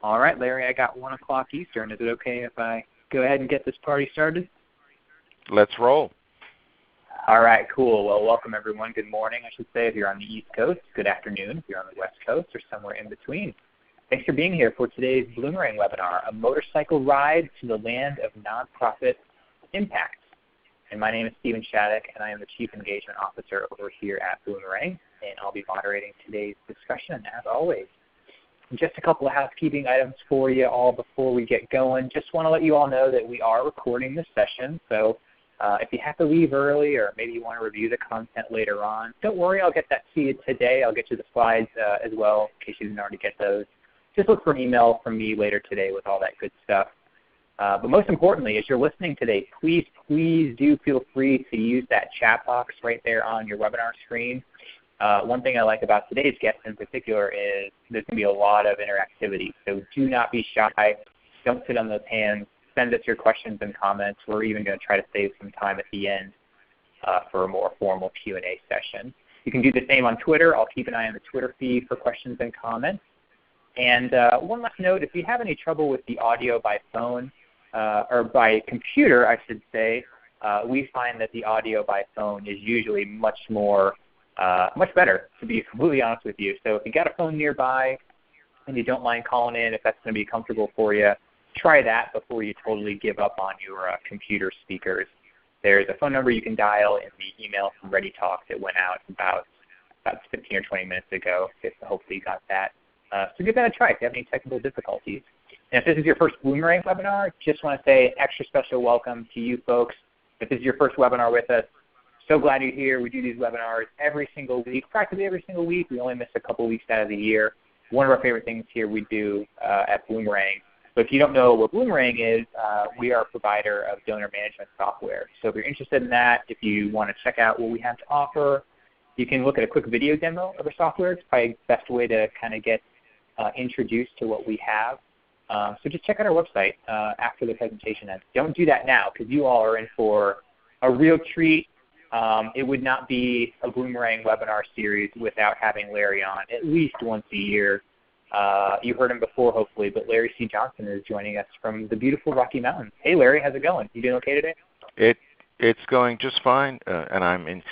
All right, Larry, I got 1 o'clock Eastern. Is it okay if I go ahead and get this party started? Let's roll. All right, cool. Well, welcome, everyone. Good morning, I should say, if you're on the East Coast. Good afternoon if you're on the West Coast or somewhere in between. Thanks for being here for today's Bloomerang webinar, a motorcycle ride to the land of nonprofit impact. And my name is Stephen Shattuck, and I am the Chief Engagement Officer over here at Bloomerang, and I'll be moderating today's discussion, as always. Just a couple of housekeeping items for you all before we get going. Just want to let you all know that we are recording this session, so if you have to leave early or maybe you want to review the content later on, don't worry, I'll get that to you today. I'll get you the slides as well in case you didn't already get those. Just look for an email from me later today with all that good stuff. But most importantly, as you're listening today, please do feel free to use that chat box right there on your webinar screen. One thing I like about today's guest in particular is there's going to be a lot of interactivity. So do not be shy. Don't sit on those hands. Send us your questions and comments. We're even going to try to save some time at the end for a more formal Q&A session. You can do the same on Twitter. I'll keep an eye on the Twitter feed for questions and comments. And one last note, if you have any trouble with the audio by phone, or by computer, I should say, we find that the audio by phone is usually much better, to be completely honest with you. So if you got a phone nearby and you don't mind calling in, if that's going to be comfortable for you, try that before you totally give up on your computer speakers. There's a phone number you can dial in the email from Ready Talk that went out about 15 or 20 minutes ago. Hopefully you got that. So give that a try if you have any technical difficulties. And if this is your first Bloomerang webinar, just want to say extra special welcome to you folks. If this is your first webinar with us, so glad you're here. We do these webinars every single week, practically every single week. We only miss a couple weeks out of the year. One of our favorite things here we do at Bloomerang. But if you don't know what Bloomerang is, we are a provider of donor management software. So if you're interested in that, if you want to check out what we have to offer, you can look at a quick video demo of our software. It's probably the best way to kind of get introduced to what we have. So just check out our website after the presentation ends. Don't do that now because you all are in for a real treat. It would not be a Bloomerang webinar series without having Larry on at least once a year. You heard him before, hopefully, but Larry C. Johnson is joining us from the beautiful Rocky Mountains. Hey, Larry, how's it going? You doing okay today? It's going just fine, and I'm in.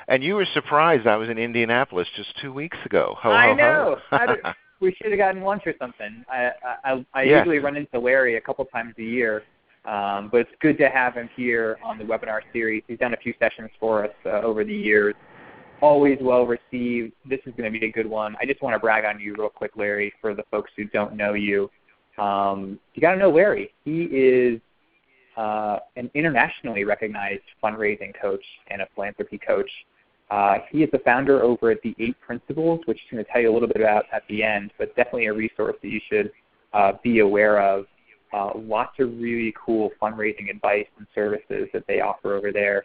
And you were surprised I was in Indianapolis just 2 weeks ago. I know. We should have gotten lunch or something. I usually run into Larry a couple times a year, but it's good to have him here on the webinar series. He's done a few sessions for us over the years. Always well received. This is going to be a good one. I just want to brag on you real quick, Larry, for the folks who don't know you. You got to know Larry. He is an internationally recognized fundraising coach and a philanthropy coach. He is the founder over at the 8 Principles, which he's going to tell you a little bit about at the end, but definitely a resource that you should be aware of. Lots of really cool fundraising advice and services that they offer over there.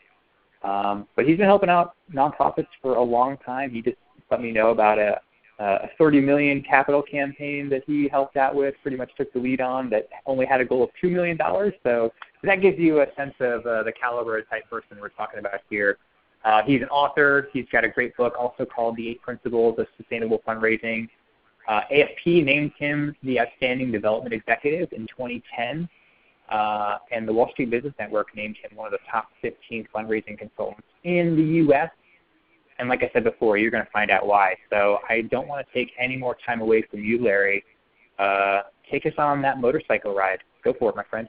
But he's been helping out nonprofits for a long time. He just let me know about a $30 million capital campaign that he helped out with, pretty much took the lead on, that only had a goal of $2 million. So that gives you a sense of the caliber of type person we're talking about here. He's an author. He's got a great book also called The 8 Principles of Sustainable Fundraising. AFP named him the Outstanding Development Executive in 2010. And the Wall Street Business Network named him one of the top 15 fundraising consultants in the U.S. And like I said before, you're going to find out why. So I don't want to take any more time away from you, Larry. Take us on that motorcycle ride. Go for it, my friend.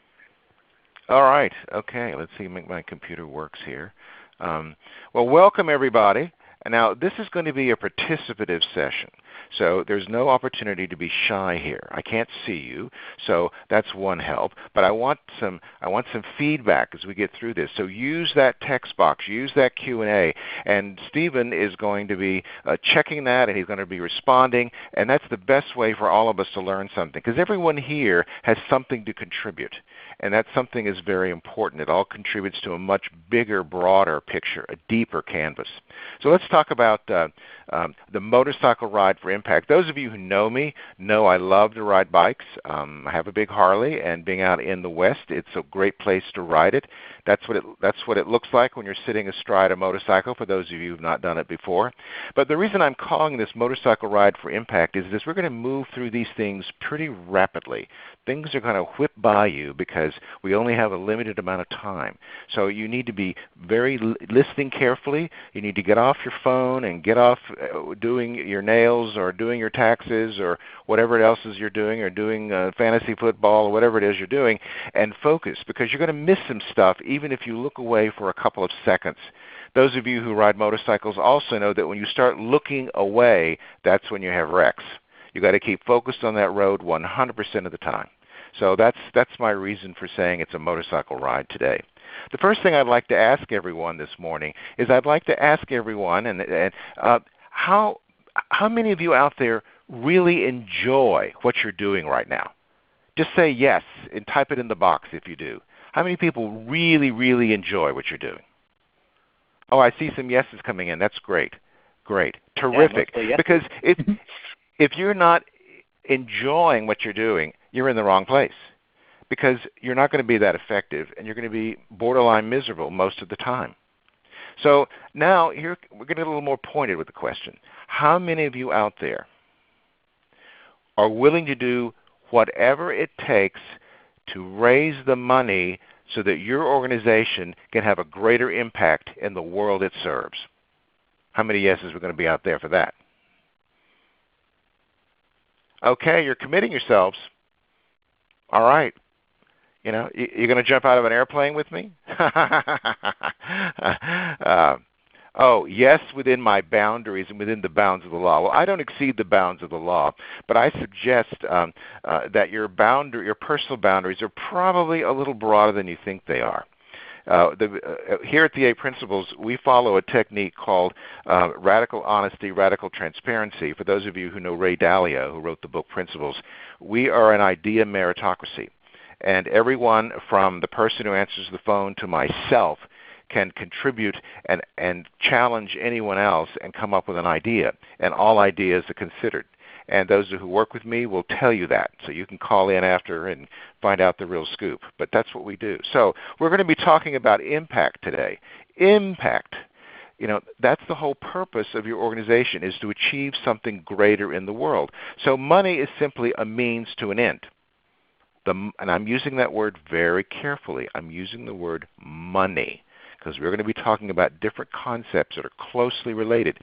All right. Okay. Let's see if my computer works here. Well, welcome, everybody. Now, this is going to be a participative session, so there's no opportunity to be shy here. I can't see you, so that's one help. But I want some feedback as we get through this. So use that text box, use that Q&A, and Stephen is going to be checking that, and he's going to be responding, and that's the best way for all of us to learn something, because everyone here has something to contribute, and that something is very important. It all contributes to a much bigger, broader picture, a deeper canvas. So let's talk talk about the motorcycle ride for impact. Those of you who know me know I love to ride bikes. I have a big Harley, and being out in the West, it's a great place to ride it. That's what it looks like when you're sitting astride a motorcycle, for those of you who have not done it before. But the reason I'm calling this motorcycle ride for impact is this: we're going to move through these things pretty rapidly. Things are going to whip by you because we only have a limited amount of time. So you need to be very listening carefully. You need to get off your phone and get off doing your nails or doing your taxes or whatever else is you're doing, or doing fantasy football or whatever it is you're doing, and focus, because you're going to miss some stuff even if you look away for a couple of seconds. Those of you who ride motorcycles also know that when you start looking away, that's when you have wrecks. You've got to keep focused on that road 100% of the time. So that's my reason for saying it's a motorcycle ride today. The first thing I'd like to ask everyone this morning is how many of you out there really enjoy what you're doing right now? Just say yes and type it in the box if you do. How many people really, really enjoy what you're doing? Oh, I see some yeses coming in. That's great. Great. Terrific. Yeah, yes. Because if you're not enjoying what you're doing, you're in the wrong place, because you're not going to be that effective, and you're going to be borderline miserable most of the time. So now here we're going to get a little more pointed with the question. How many of you out there are willing to do whatever it takes to raise the money so that your organization can have a greater impact in the world it serves? How many yeses are going to be out there for that? Okay, you're committing yourselves. All right. You know, you're going to jump out of an airplane with me? Oh, yes, within my boundaries and within the bounds of the law. Well, I don't exceed the bounds of the law, but I suggest that your personal boundaries are probably a little broader than you think they are. Here at the 8 Principles, we follow a technique called radical honesty, radical transparency. For those of you who know Ray Dalio, who wrote the book Principles, we are an idea meritocracy. And everyone from the person who answers the phone to myself can contribute and challenge anyone else and come up with an idea. And all ideas are considered. And those who work with me will tell you that. So you can call in after and find out the real scoop. But that's what we do. So we're going to be talking about impact today. Impact. You know, that's the whole purpose of your organization, is to achieve something greater in the world. So money is simply a means to an end. And I'm using that word very carefully. I'm using the word money, because we're going to be talking about different concepts that are closely related.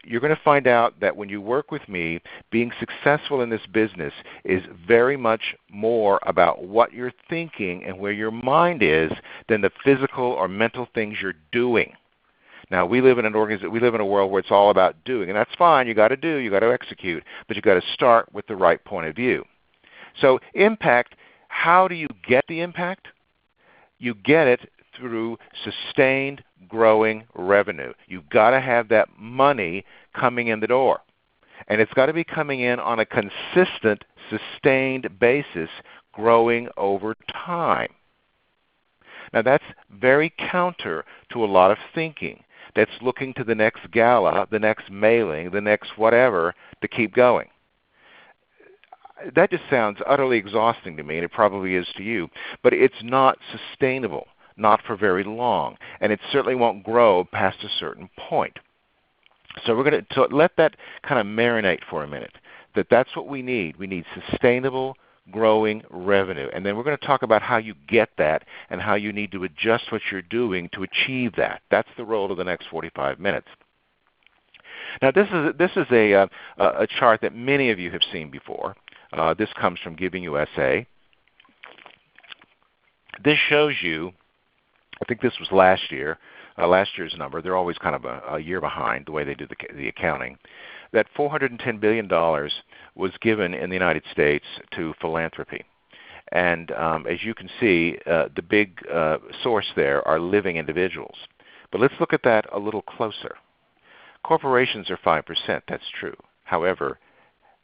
You're going to find out that when you work with me, being successful in this business is very much more about what you're thinking and where your mind is than the physical or mental things you're doing. Now, we live in a world where it's all about doing, and that's fine. You got to do, you got to execute, but you got to start with the right point of view. So, impact. How do you get the impact? You get it through sustained growing revenue. You've got to have that money coming in the door. And it's got to be coming in on a consistent, sustained basis, growing over time. Now that's very counter to a lot of thinking that's looking to the next gala, the next mailing, the next whatever to keep going. That just sounds utterly exhausting to me, and it probably is to you, but it's not sustainable, not for very long, and it certainly won't grow past a certain point. So we're going to let that kind of marinate for a minute, that's what we need. We need sustainable, growing revenue, and then we're going to talk about how you get that and how you need to adjust what you're doing to achieve that. That's the role of the next 45 minutes. Now this is a chart that many of you have seen before. This comes from Giving USA. This shows you, I think this was last year's number. They're always kind of a year behind the way they do the accounting. That $410 billion was given in the United States to philanthropy. And as you can see, the big source there are living individuals. But let's look at that a little closer. Corporations are 5%, that's true. However,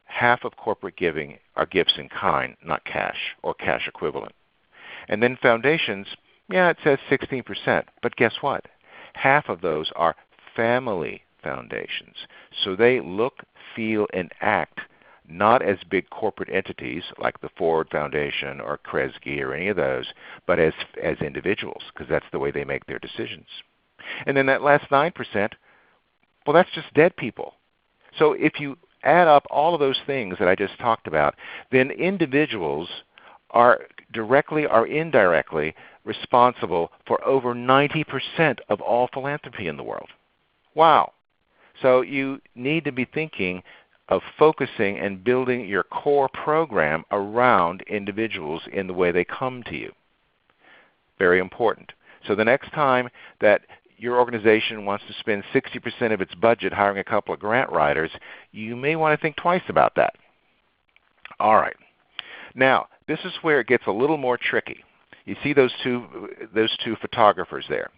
half of corporate giving are gifts in kind, not cash or cash equivalent. And then foundations, yeah, it says 16%, but guess what? Half of those are family foundations. So they look, feel, and act not as big corporate entities like the Ford Foundation or Kresge or any of those, but as individuals, because that's the way they make their decisions. And then that last 9%, well, that's just dead people. So if you add up all of those things that I just talked about, then individuals are directly or indirectly responsible for over 90% of all philanthropy in the world. Wow. So you need to be thinking of focusing and building your core program around individuals in the way they come to you. Very important. So the next time that your organization wants to spend 60% of its budget hiring a couple of grant writers, you may want to think twice about that. All right. Now, this is where it gets a little more tricky. You see those two photographers there.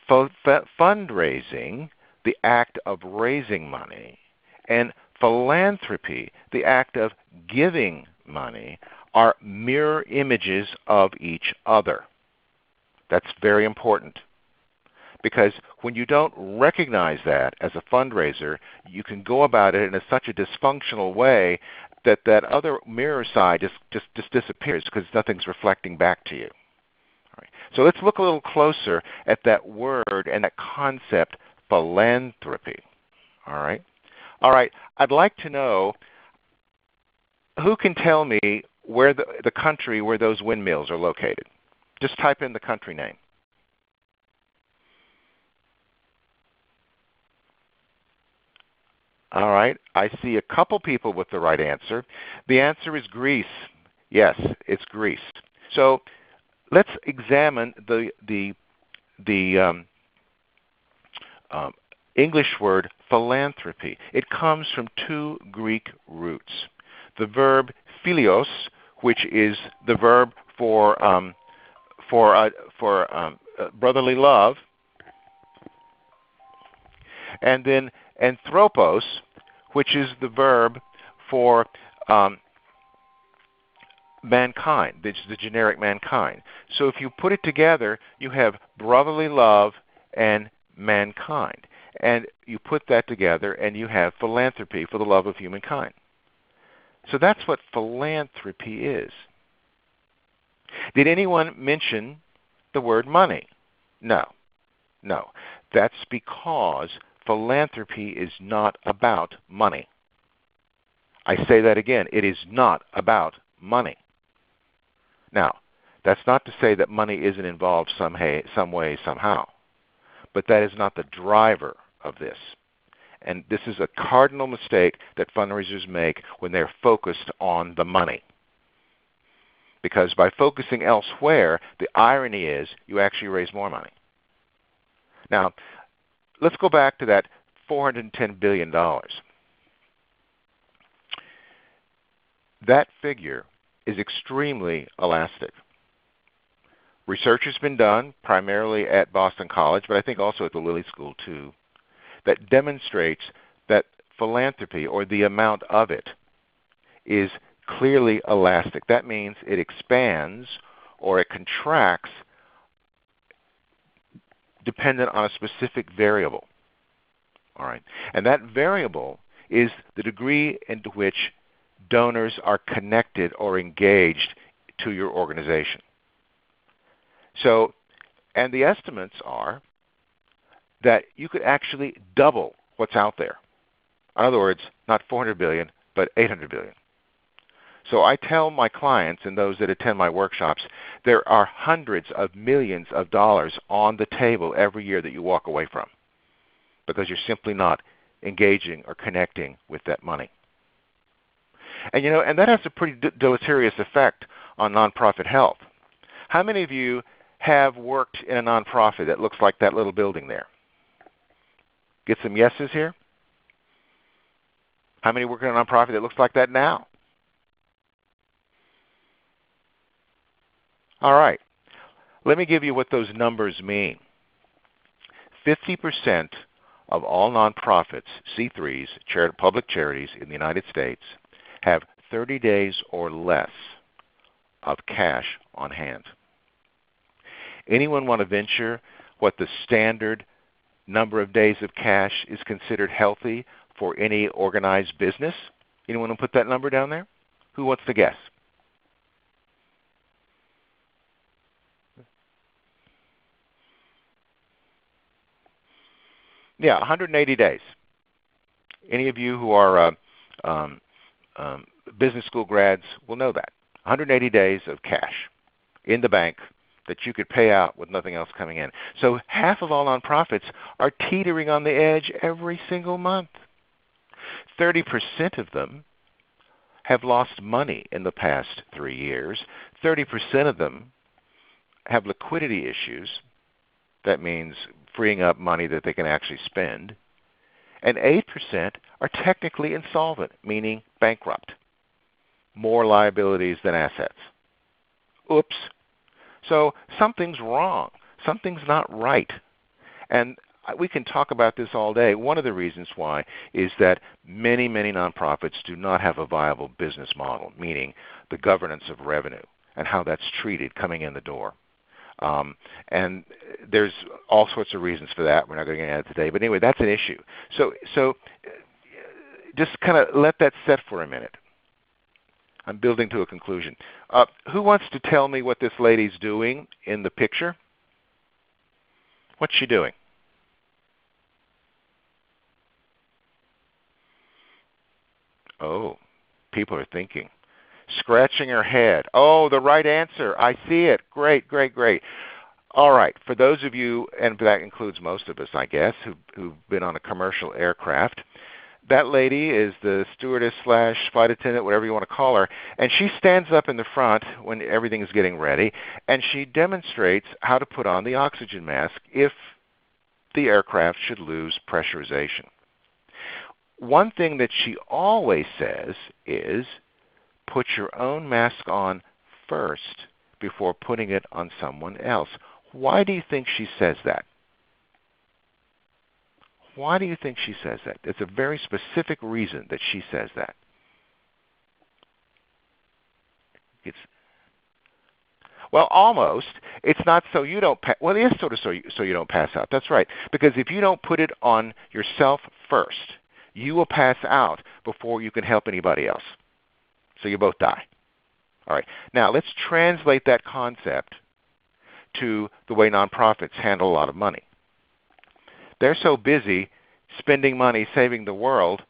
Fundraising, the act of raising money, and philanthropy, the act of giving money, are mirror images of each other. That's very important. Because when you don't recognize that as a fundraiser, you can go about it in such a dysfunctional way that that other mirror side just disappears because nothing's reflecting back to you. All right. So let's look a little closer at that word and that concept, philanthropy. All right. All right. I'd like to know who can tell me where the country where those windmills are located. Just type in the country name. All right, I see a couple people with the right answer. The answer is Greece. Yes, it's Greece. So let's examine the English word philanthropy. It comes from two Greek roots. The verb philios, which is the verb for brotherly love, and then anthropos, which is the verb for mankind, which is the generic mankind. So if you put it together, you have brotherly love and mankind. And you put that together and you have philanthropy for the love of humankind. So that's what philanthropy is. Did anyone mention the word money? No. No. That's because philanthropy is not about money. I say that again. It is not about money. Now, that's not to say that money isn't involved some way, somehow. But that is not the driver of this. And this is a cardinal mistake that fundraisers make when they're focused on the money. Because by focusing elsewhere, the irony is you actually raise more money. Now, let's go back to that $410 billion. That figure is extremely elastic. Research has been done primarily at Boston College, but I think also at the Lilly School too, that demonstrates that philanthropy, or the amount of it, is clearly elastic. That means it expands or it contracts dependent on a specific variable. All right. And that variable is the degree into which donors are connected or engaged to your organization. So, and the estimates are that you could actually double what's out there. In other words, not 400 billion, but 800 billion. So I tell my clients and those that attend my workshops, there are hundreds of millions of dollars on the table every year that you walk away from because you're simply not engaging or connecting with that money. And and that has a pretty deleterious effect on nonprofit health. How many of you have worked in a nonprofit that looks like that little building there? Get some yeses here. How many work in a nonprofit that looks like that now? All right. Let me give you what those numbers mean. 50% of all nonprofits, C3s, public charities in the United States, have 30 days or less of cash on hand. Anyone want to venture what the standard number of days of cash is considered healthy for any organized business? Anyone want to put that number down there? Who wants to guess? Yeah, 180 days. Any of you who are business school grads will know that. 180 days of cash in the bank that you could pay out with nothing else coming in. So half of all nonprofits are teetering on the edge every single month. 30% of them have lost money in the past 3 years. 30% of them have liquidity issues. That means freeing up money that they can actually spend. And 8% are technically insolvent, meaning bankrupt. More liabilities than assets. Oops. So something's wrong. Something's not right. And we can talk about this all day. One of the reasons why is that many, many nonprofits do not have a viable business model, meaning the governance of revenue and how that's treated coming in the door. And there's all sorts of reasons for that. We're not going to get into it today. But anyway, that's an issue. So just kind of let that set for a minute. I'm building to a conclusion. Who wants to tell me what this lady's doing in the picture? What's she doing? Oh, people are thinking. Scratching her head. Oh, the right answer. I see it. Great, great, great. All right. For those of you, and that includes most of us, I guess, who've been on a commercial aircraft, that lady is the stewardess / flight attendant, whatever you want to call her, and she stands up in the front when everything is getting ready, and she demonstrates how to put on the oxygen mask if the aircraft should lose pressurization. One thing that she always says is, put your own mask on first before putting it on someone else. Why do you think she says that? Why do you think she says that? It's a very specific reason that she says that. Well, almost. It's not so you don't well, it is sort of so you don't pass out. That's right. Because if you don't put it on yourself first, you will pass out before you can help anybody else. So you both die. All right. Now, let's translate that concept to the way nonprofits handle a lot of money. They're so busy spending money saving the world,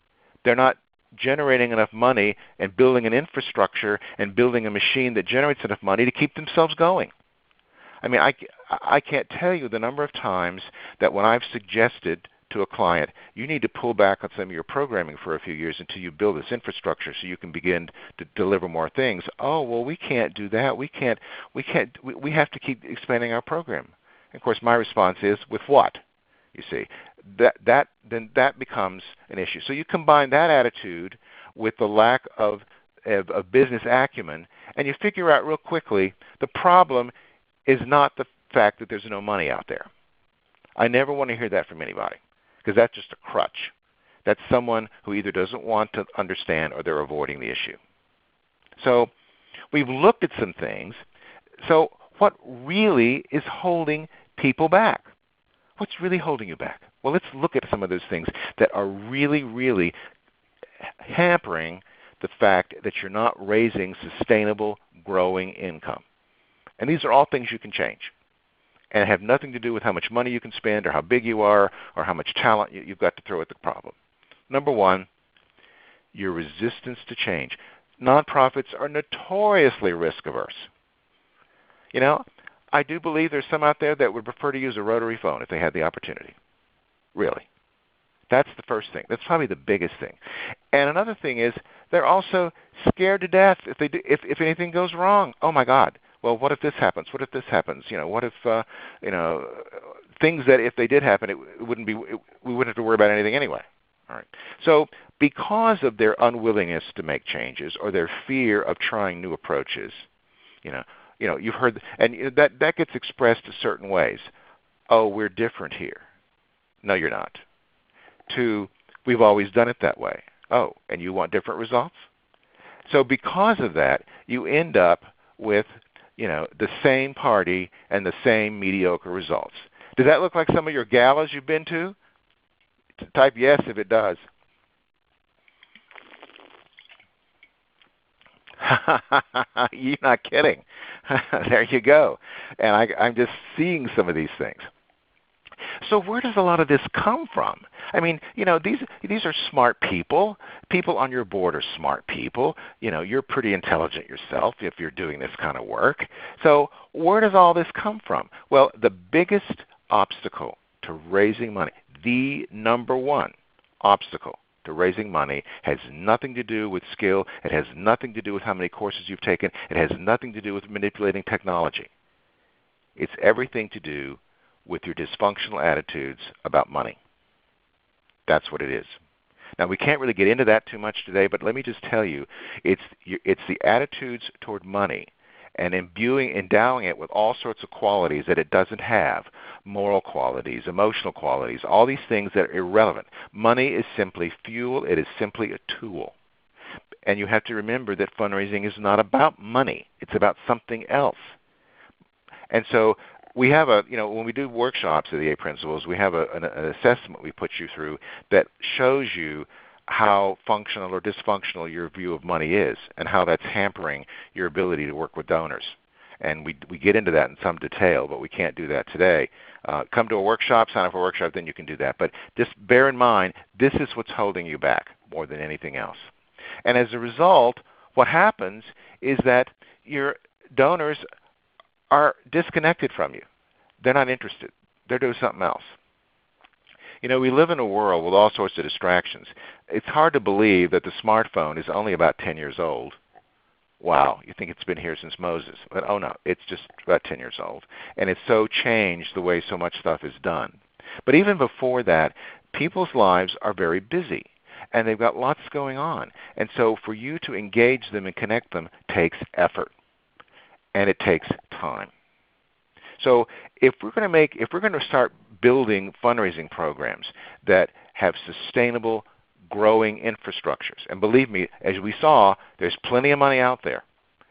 they're not generating enough money and building an infrastructure and building a machine that generates enough money to keep themselves going. I mean, I can't tell you the number of times that when I've suggested to a client, you need to pull back on some of your programming for a few years until you build this infrastructure so you can begin to deliver more things. Oh, well, we can't do that. We have to keep expanding our program. And of course, my response is, with what? You see, then that becomes an issue. So you combine that attitude with the lack of business acumen, and you figure out real quickly the problem is not the fact that there's no money out there. I never want to hear that from anybody, because that's just a crutch. That's someone who either doesn't want to understand or they're avoiding the issue. So we've looked at some things. So what really is holding people back? What's really holding you back? Well, let's look at some of those things that are really, really hampering the fact that you're not raising sustainable, growing income. And these are all things you can change and have nothing to do with how much money you can spend or how big you are or how much talent you've got to throw at the problem. Number one, your resistance to change. Nonprofits are notoriously risk-averse. You know, I do believe there's some out there that would prefer to use a rotary phone if they had the opportunity. Really. That's the first thing. That's probably the biggest thing. And another thing is they're also scared to death if anything goes wrong. Oh, my God. Well, what if this happens? What if this happens? You know, what if, things that if they did happen, we wouldn't have to worry about anything anyway. All right. So because of their unwillingness to make changes or their fear of trying new approaches, you've heard, and that gets expressed certain ways. Oh, we're different here. No, you're not. 2, we've always done it that way. Oh, and you want different results? So because of that, you end up with, the same party and the same mediocre results. Does that look like some of your galas you've been to? Type yes if it does. You're not kidding. There you go. And I'm just seeing some of these things. So where does a lot of this come from? I mean, these are smart people. People on your board are smart people. You're pretty intelligent yourself if you're doing this kind of work. So where does all this come from? Well, the biggest obstacle to raising money, the number one obstacle to raising money, has nothing to do with skill. It has nothing to do with how many courses you've taken. It has nothing to do with manipulating technology. It's everything to do with your dysfunctional attitudes about money. That's what it is. Now, we can't really get into that too much today, but let me just tell you, it's the attitudes toward money and endowing it with all sorts of qualities that it doesn't have, moral qualities, emotional qualities, all these things that are irrelevant. Money is simply fuel. It is simply a tool. And you have to remember that fundraising is not about money. It's about something else. And so we have when we do workshops of the 8 principles, we have an assessment we put you through that shows you how functional or dysfunctional your view of money is and how that's hampering your ability to work with donors. And we get into that in some detail, but we can't do that today. Come to a workshop, sign up for a workshop, then you can do that. But just bear in mind, this is what's holding you back more than anything else. And as a result, what happens is that your donors are disconnected from you. They're not interested. They're doing something else. We live in a world with all sorts of distractions. It's hard to believe that the smartphone is only about 10 years old. Wow, you think it's been here since Moses. But oh no, it's just about 10 years old. And it's so changed the way so much stuff is done. But even before that, people's lives are very busy. And they've got lots going on. And so for you to engage them and connect them takes effort. And it takes time. So if we're going to start building fundraising programs that have sustainable, growing infrastructures, and believe me, as we saw, there's plenty of money out there.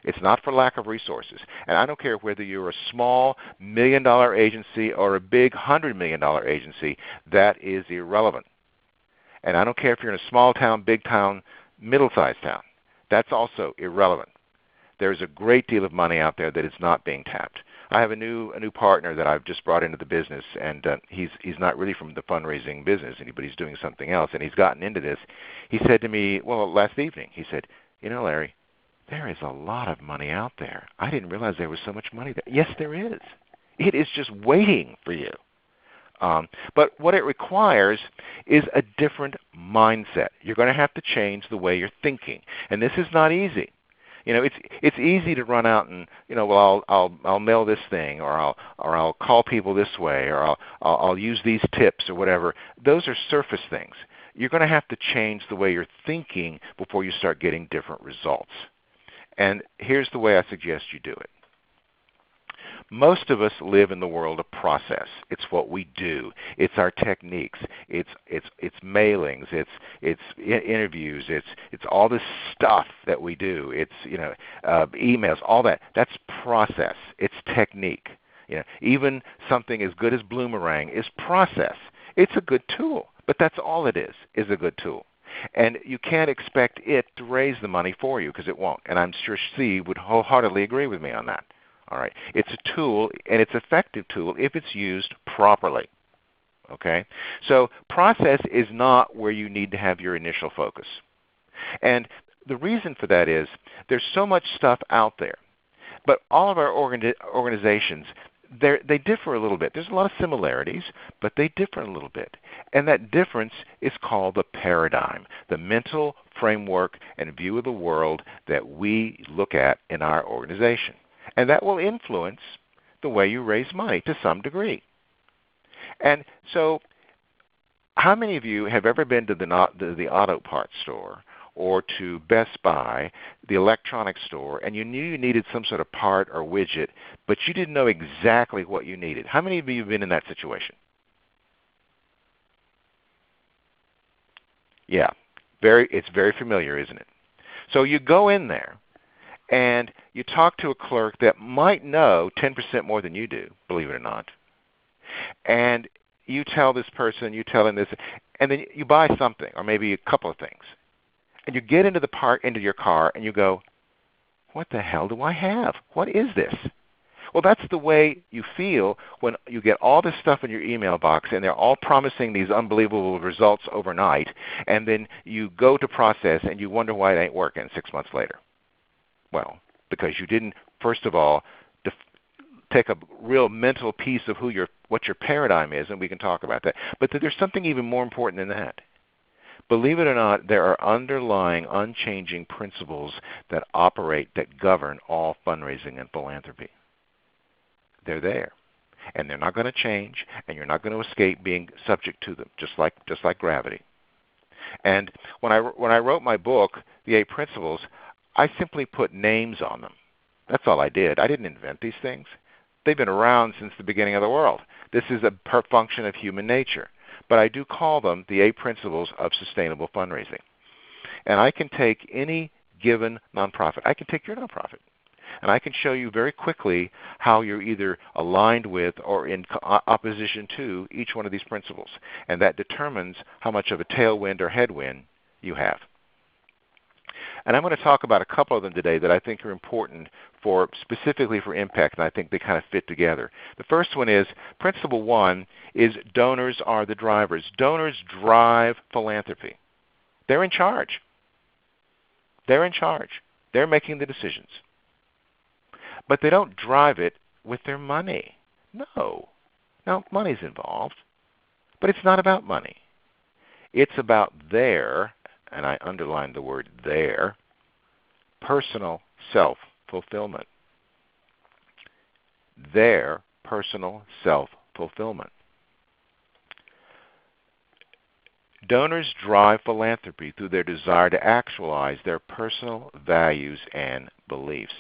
It's not for lack of resources. And I don't care whether you're a small $1 million agency or a big $100 million agency, that is irrelevant. And I don't care if you're in a small town, big town, middle-sized town. That's also irrelevant. There's a great deal of money out there that is not being tapped. I have a new partner that I've just brought into the business, and he's not really from the fundraising business, but he's doing something else, and he's gotten into this. He said to me, last evening, he said, Larry, there is a lot of money out there. I didn't realize there was so much money there. Yes, there is. It is just waiting for you. But what it requires is a different mindset. You're going to have to change the way you're thinking, and this is not easy. It's easy to run out and I'll mail this thing, or I'll call people this way, or I'll use these tips or whatever. Those are surface things. You're going to have to change the way you're thinking before you start getting different results. And here's the way I suggest you do it. Most of us live in the world of process. It's what we do. It's our techniques. It's mailings. It's interviews. It's all this stuff that we do. It's emails. All that. That's process. It's technique. Even something as good as Bloomerang is process. It's a good tool, but that's all it is a good tool. And you can't expect it to raise the money for you, because it won't. And I'm sure Steve would wholeheartedly agree with me on that. All right. It's a tool, and it's an effective tool if it's used properly. Okay? So process is not where you need to have your initial focus. And the reason for that is there's so much stuff out there. But all of our organizations, they differ a little bit. There's a lot of similarities, but they differ a little bit. And that difference is called the paradigm, the mental framework and view of the world that we look at in our organization. And that will influence the way you raise money to some degree. And so how many of you have ever been to the auto parts store or to Best Buy, the electronics store, and you knew you needed some sort of part or widget, but you didn't know exactly what you needed? How many of you have been in that situation? Yeah, it's very familiar, isn't it? So you go in there, and you talk to a clerk that might know 10% more than you do, believe it or not. And you tell this person, you tell him this, and then you buy something, or maybe a couple of things. And you get into your car and you go, what the hell do I have? What is this? Well, that's the way you feel when you get all this stuff in your email box and they're all promising these unbelievable results overnight, and then you go to process and you wonder why it ain't working 6 months later. Well, because you didn't, first of all, take a real mental piece of what your paradigm is, and we can talk about that. But there's something even more important than that. Believe it or not, there are underlying, unchanging principles that operate, that govern all fundraising and philanthropy. They're there, and they're not going to change, and you're not going to escape being subject to them, just like gravity. And when I wrote my book, The 8 Principles, I simply put names on them. That's all I did. I didn't invent these things. They've been around since the beginning of the world. This is a function of human nature. But I do call them the 8 Principles of Sustainable Fundraising. And I can take any given nonprofit. I can take your nonprofit. And I can show you very quickly how you're either aligned with or in opposition to each one of these principles. And that determines how much of a tailwind or headwind you have. And I'm going to talk about a couple of them today that I think are important specifically for impact, and I think they kind of fit together. The first one is, Principle 1 is donors are the drivers. Donors drive philanthropy. They're in charge. They're in charge. They're making the decisions. But they don't drive it with their money. No. Now, money's involved, but it's not about money. It's about their, and I underline the word their, personal self-fulfillment. Their personal self-fulfillment. Donors drive philanthropy through their desire to actualize their personal values and beliefs.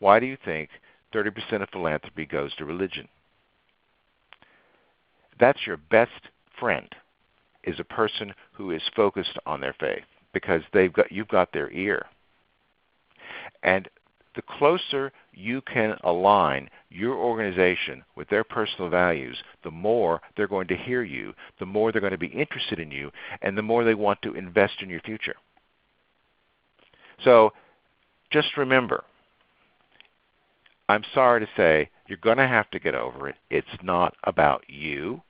Why do you think 30% of philanthropy goes to religion? That's your best friend, is a person who is focused on their faith, because you've got their ear. And the closer you can align your organization with their personal values, the more they're going to hear you, the more they're going to be interested in you, and the more they want to invest in your future. So just remember, I'm sorry to say, you're going to have to get over it. It's not about you.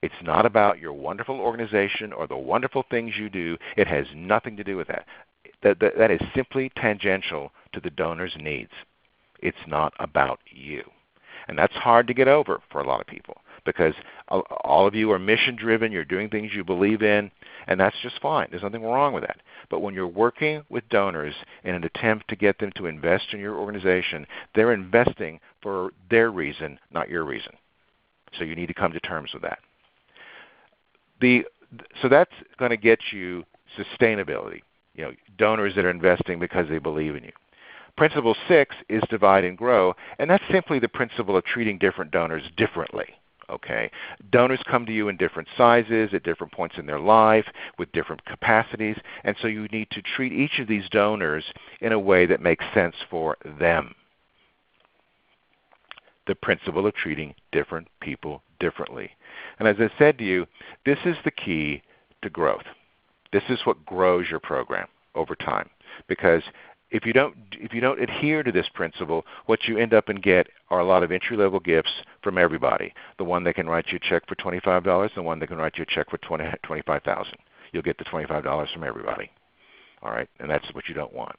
It's not about your wonderful organization or the wonderful things you do. It has nothing to do with that. That is simply tangential to the donor's needs. It's not about you. And that's hard to get over for a lot of people, because all of you are mission-driven. You're doing things you believe in, and that's just fine. There's nothing wrong with that. But when you're working with donors in an attempt to get them to invest in your organization, they're investing for their reason, not your reason. So you need to come to terms with that. So that's going to get you sustainability, donors that are investing because they believe in you. Principle 6 is divide and grow, and that's simply the principle of treating different donors differently. Okay? Donors come to you in different sizes, at different points in their life, with different capacities, and so you need to treat each of these donors in a way that makes sense for them. The principle of treating different people differently. And as I said to you, this is the key to growth. This is what grows your program over time. Because if you don't adhere to this principle, what you end up and get are a lot of entry-level gifts from everybody. The one that can write you a check for $25, the one that can write you a check for $25,000. You'll get the $25 from everybody. All right, and that's what you don't want.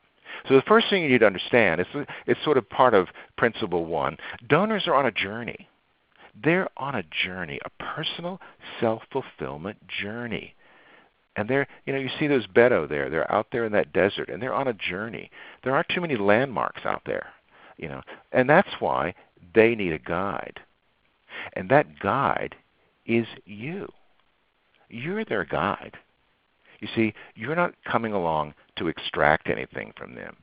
So the first thing you need to understand is sort of part of Principle 1. Donors are on a journey. They're on a journey, a personal self-fulfillment journey. And you see those Beto there. They're out there in that desert, and they're on a journey. There aren't too many landmarks out there, and that's why they need a guide. And that guide is you. You're their guide. You see, you're not coming along to extract anything from them.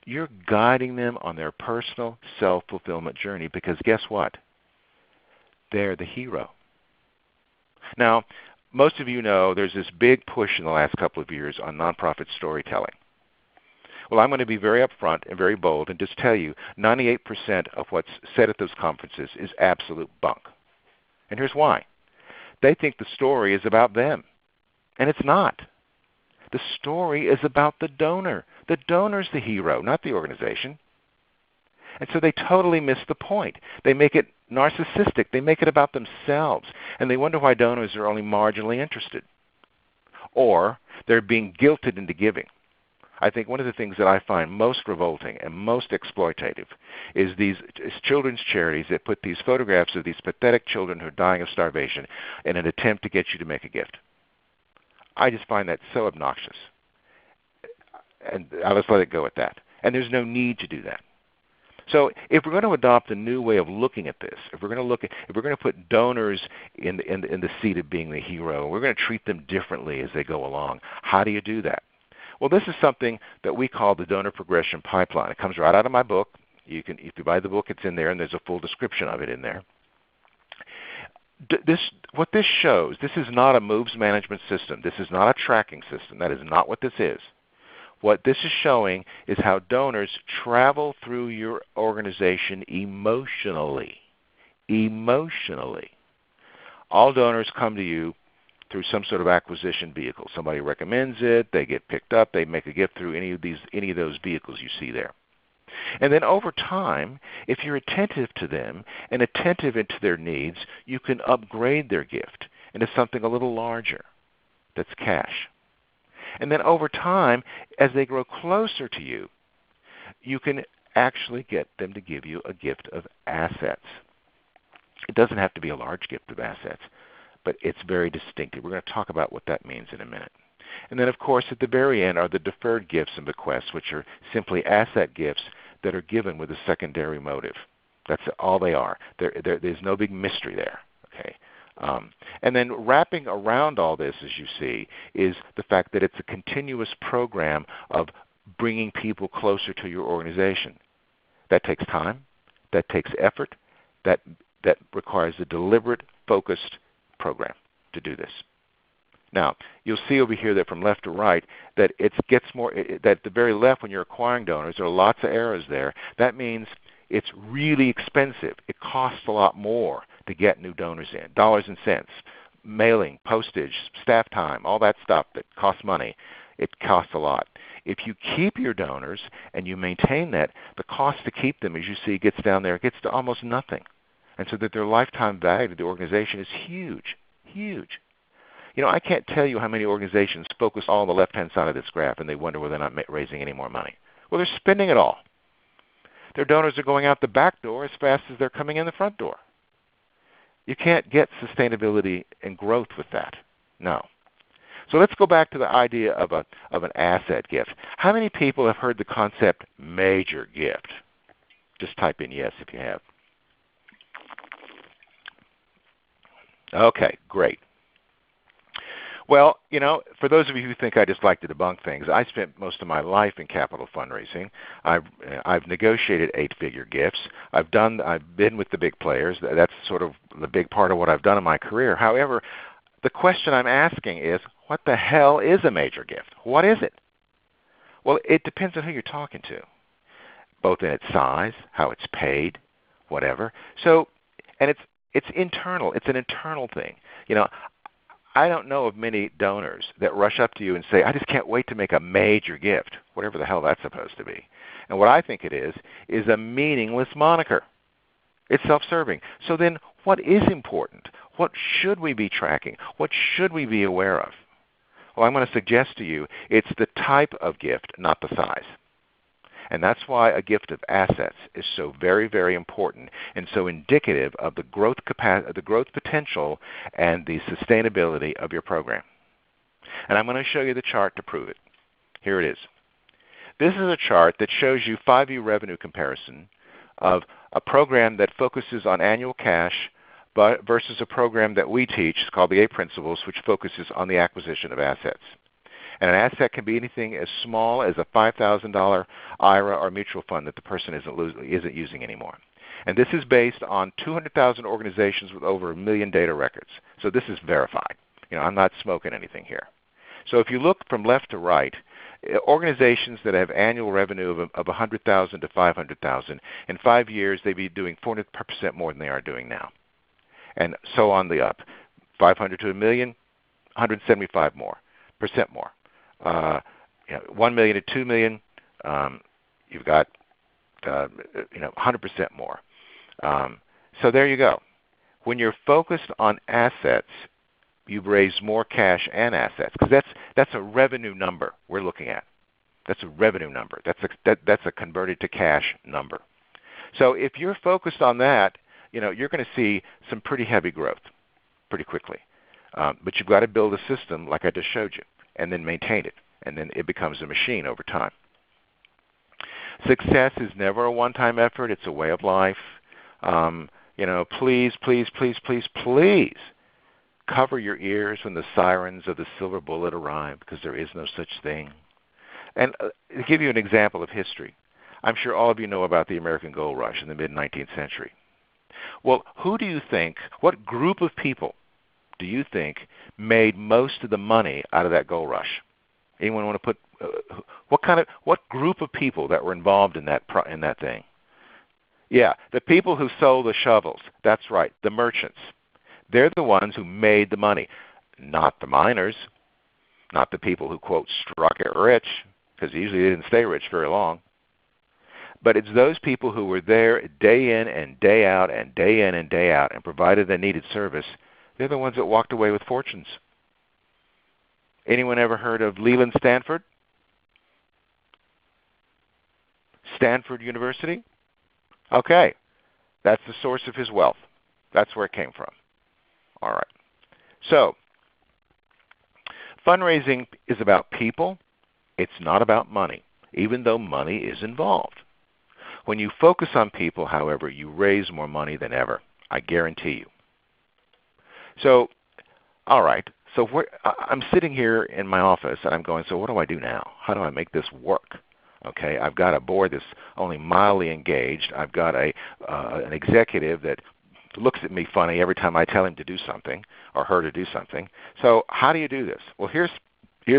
You're guiding them on their personal self-fulfillment journey, because guess what? They're the hero. Now, most of you know there's this big push in the last couple of years on nonprofit storytelling. Well, I'm going to be very upfront and very bold and just tell you 98% of what's said at those conferences is absolute bunk. And here's why. They think the story is about them, and it's not. The story is about the donor. The donor's the hero, not the organization. And so they totally miss the point. They make it narcissistic. They make it about themselves, and they wonder why donors are only marginally interested. Or they're being guilted into giving. I think one of the things that I find most revolting and most exploitative is these children's charities that put these photographs of these pathetic children who are dying of starvation in an attempt to get you to make a gift. I just find that so obnoxious. And I'll just let it go at that. And there's no need to do that. So if we're going to adopt a new way of looking at this, if we're going to put donors in the seat of being the hero, we're going to treat them differently as they go along. How do you do that? Well, this is something that we call the donor progression pipeline. It comes right out of my book. If you buy the book, it's in there, and there's a full description of it in there. What this shows, this is not a moves management system. This is not a tracking system. That is not what this is. What this is showing is how donors travel through your organization emotionally. Emotionally. All donors come to you through some sort of acquisition vehicle. Somebody recommends it, they get picked up, they make a gift through any of those vehicles you see there. And then over time, if you're attentive to them and attentive into their needs, you can upgrade their gift into something a little larger that's cash. And then over time, as they grow closer to you, you can actually get them to give you a gift of assets. It doesn't have to be a large gift of assets, but it's very distinctive. We're going to talk about what that means in a minute. And then, of course, at the very end are the deferred gifts and bequests, which are simply asset gifts that are given with a secondary motive. That's all they are. There's no big mystery there. Okay. And then wrapping around all this, as you see, is the fact that it's a continuous program of bringing people closer to your organization. That takes time. That takes effort. That requires a deliberate, focused program to do this. Now, you'll see over here that from left to right that it gets more, that at the very left when you're acquiring donors, there are lots of arrows there. That means it's really expensive. It costs a lot more to get new donors in, dollars and cents, mailing, postage, staff time, all that stuff that costs money. It costs a lot. If you keep your donors and you maintain that, the cost to keep them, as you see, gets down there, it gets to almost nothing. And so that their lifetime value to the organization is huge, huge. You know, I can't tell you how many organizations focus all on the left-hand side of this graph and they wonder whether they're not raising any more money. Well, they're spending it all. Their donors are going out the back door as fast as they're coming in the front door. You can't get sustainability and growth with that. No. So let's go back to the idea of an asset gift. How many people have heard the concept major gift? Just type in yes if you have. Okay, great. Well, you know, for those of you who think I just like to debunk things, I spent most of my life in capital fundraising. I've negotiated 8-figure gifts. I've been with the big players. That's sort of the big part of what I've done in my career. However, the question I'm asking is, what the hell is a major gift? What is it? Well, it depends on who you're talking to, both in its size, how it's paid, whatever. So, and it's internal. It's an internal thing. You know, I don't know of many donors that rush up to you and say, I just can't wait to make a major gift, whatever the hell that's supposed to be. And what I think it is a meaningless moniker. It's self-serving. So then what is important? What should we be tracking? What should we be aware of? Well, I'm going to suggest to you it's the type of gift, not the size. And that's why a gift of assets is so very, very important and so indicative of the growth potential and the sustainability of your program. And I'm going to show you the chart to prove it. Here it is. This is a chart that shows you 5-year revenue comparison of a program that focuses on annual cash versus a program that we teach called the 8 Principles, which focuses on the acquisition of assets. And an asset can be anything as small as a $5,000 IRA or mutual fund that the person isn't using anymore. And this is based on 200,000 organizations with over 1 million data records. So this is verified. You know, I'm not smoking anything here. So if you look from left to right, organizations that have annual revenue of 100,000 to 500,000, in 5 years they'd be doing 400% more than they are doing now, and so on the up. 500 to a million, 175 more percent more. 1 million to 2 million, you've got 100% more. So there you go. When you're focused on assets, you've raised more cash and assets, because that's a revenue number we're looking at. That's a revenue number. That's a converted to cash number. So if you're focused on that, you're going to see some pretty heavy growth pretty quickly. But you've got to build a system like I just showed you, and then maintain it, and then it becomes a machine over time. Success is never a one-time effort. It's a way of life. Please, please, please, please, please cover your ears when the sirens of the silver bullet arrive, because there is no such thing. And to give you an example of history, I'm sure all of you know about the American Gold Rush in the mid-19th century. Well, what group of people do you think made most of the money out of that gold rush? Anyone want to put what group of people that were involved in that thing? Yeah, the people who sold the shovels. That's right, the merchants. They're the ones who made the money, not the miners, not the people who, quote, struck it rich, because usually they didn't stay rich very long. But it's those people who were there day in and day out and day in and day out and provided the needed service. They're the ones that walked away with fortunes. Anyone ever heard of Leland Stanford? Stanford University? Okay. That's the source of his wealth. That's where it came from. All right. So, fundraising is about people. It's not about money, even though money is involved. When you focus on people, however, you raise more money than ever. I guarantee you. So, all right. So I'm sitting here in my office, and I'm going, so what do I do now? How do I make this work? Okay, I've got a board that's only mildly engaged. I've got an executive that looks at me funny every time I tell him to do something or her to do something. So how do you do this? Well, here's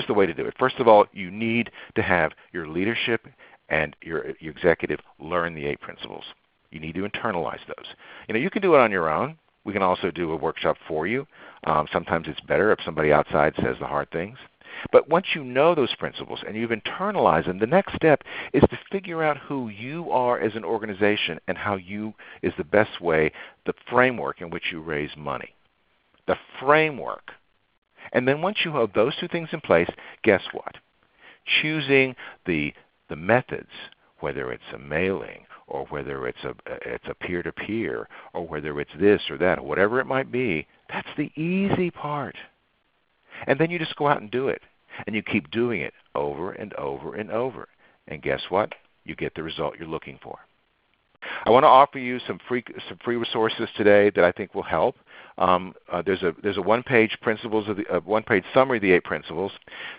the way to do it. First of all, you need to have your leadership and your executive learn the 8 principles. You need to internalize those. You can do it on your own. We can also do a workshop for you. Sometimes it's better if somebody outside says the hard things. But once you know those principles and you've internalized them, the next step is to figure out who you are as an organization and how you is the best way, the framework in which you raise money. The framework. And then once you have those 2 things in place, guess what? Choosing the methods, whether it's a mailing or whether it's a peer-to-peer or whether it's this or that, or whatever it might be, that's the easy part. And then you just go out and do it. And you keep doing it over and over and over. And guess what? You get the result you're looking for. I want to offer you some free resources today that I think will help. There's a one-page one-page summary of the 8 principles.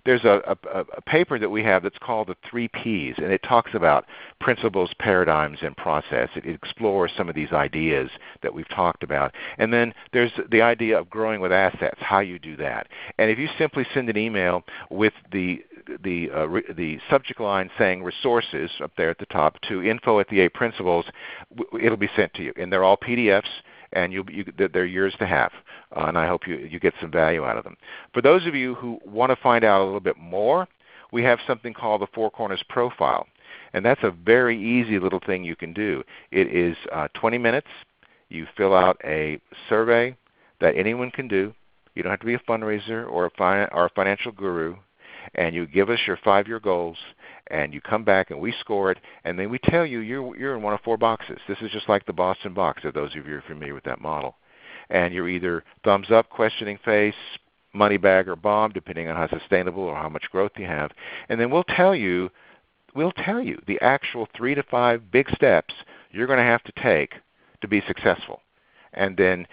There's a paper that we have that's called the 3 Ps, and it talks about principles, paradigms, and process. It explores some of these ideas that we've talked about. And then there's the idea of growing with assets, how you do that. And if you simply send an email with the subject line saying resources up there at the top to info@the8principles, it'll be sent to you. And they're all PDFs, and they're yours to have. And I hope you get some value out of them. For those of you who want to find out a little bit more, we have something called the 4 Corners Profile. And that's a very easy little thing you can do. It is 20 minutes. You fill out a survey that anyone can do. You don't have to be a fundraiser or a financial guru. And you give us your 5-year goals, and you come back and we score it, and then we tell you you're in one of 4 boxes. This is just like the Boston box, if those of you are familiar with that model. And you're either thumbs up, questioning face, money bag, or bomb, depending on how sustainable or how much growth you have. And then we'll tell you the actual 3 to 5 big steps you're going to have to take to be successful. And then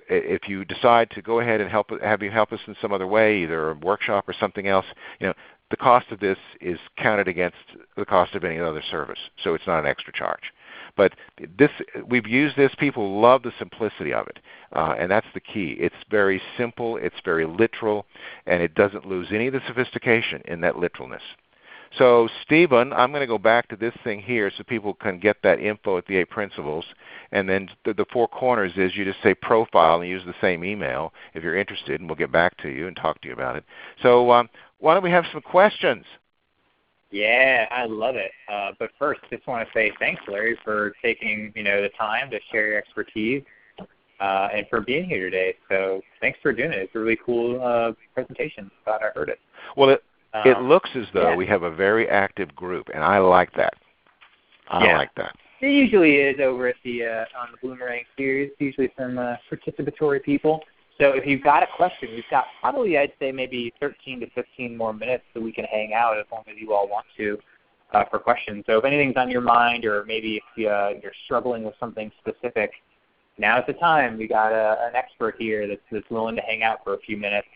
if you decide to go ahead and have you help us in some other way, either a workshop or something else, the cost of this is counted against the cost of any other service, so it's not an extra charge. But we've used this. People love the simplicity of it, and that's the key. It's very simple. It's very literal, and it doesn't lose any of the sophistication in that literalness. So, Stephen, I'm going to go back to this thing here so people can get that info at the 8 Principles. And then the 4 corners is you just say profile and use the same email if you're interested, and we'll get back to you and talk to you about it. So why don't we have some questions? Yeah, I love it. But first, just want to say thanks, Larry, for taking the time to share your expertise and for being here today. So thanks for doing it. It's a really cool presentation. Glad I heard it. Well, it looks as though we have a very active group, and I like that. I like that. It usually is over at the on the Bloomerang series. Usually some participatory people. So if you've got a question, we've got probably, I'd say, maybe 13 to 15 more minutes so we can hang out as long as you all want to for questions. So if anything's on your mind, or maybe if you're struggling with something specific, now's the time. We got an expert here that's willing to hang out for a few minutes.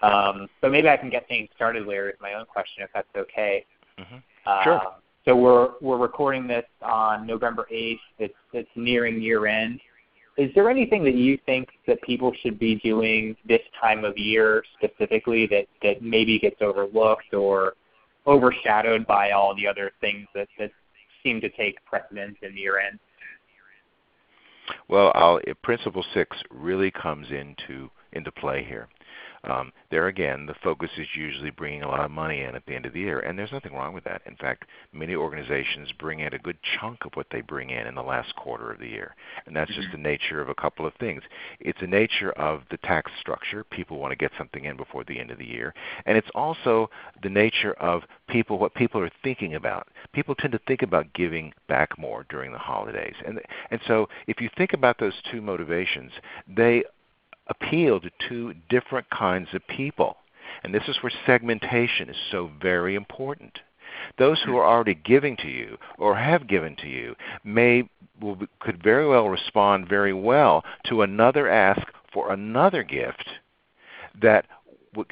So maybe I can get things started, Larry, with my own question, if that's okay. Mm-hmm. Sure. So we're recording this on November 8th. It's nearing year end. Is there anything that you think that people should be doing this time of year specifically that maybe gets overlooked or overshadowed by all the other things that seem to take precedence in year end? Well, Principle 6 really comes into play here. There again, the focus is usually bringing a lot of money in at the end of the year, and there's nothing wrong with that. In fact, many organizations bring in a good chunk of what they bring in the last quarter of the year, and that's just the nature of a couple of things. It's the nature of the tax structure. People want to get something in before the end of the year, and it's also the nature of what people are thinking about. People tend to think about giving back more during the holidays, and so if you think about those two motivations, they appeal to two different kinds of people. And this is where segmentation is so very important. Those who are already giving to you or have given to you could very well respond very well to another ask for another gift that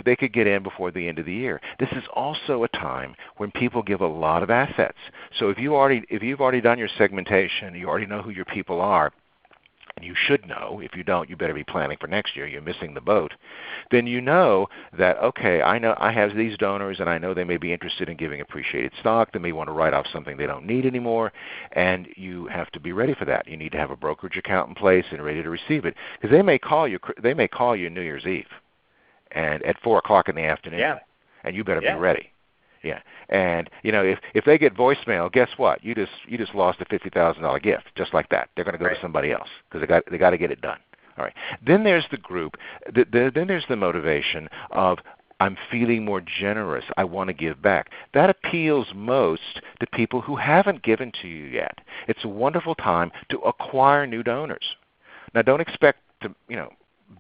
they could get in before the end of the year. This is also a time when people give a lot of assets. So if you've already done your segmentation, you already know who your people are, and you should know. If you don't, you better be planning for next year. You're missing the boat. Then you know that, okay, I know I have these donors, and I know they may be interested in giving appreciated stock. They may want to write off something they don't need anymore, and you have to be ready for that. You need to have a brokerage account in place and ready to receive it, because they may call you New Year's Eve, and at 4:00 in the afternoon, and you better be ready. Yeah, and if they get voicemail, guess what? You just lost a $50,000 gift, just like that. They're going to go to somebody else because they got to get it done. All right. Then there's the group. Then there's the motivation of, I'm feeling more generous. I want to give back. That appeals most to people who haven't given to you yet. It's a wonderful time to acquire new donors. Now, don't expect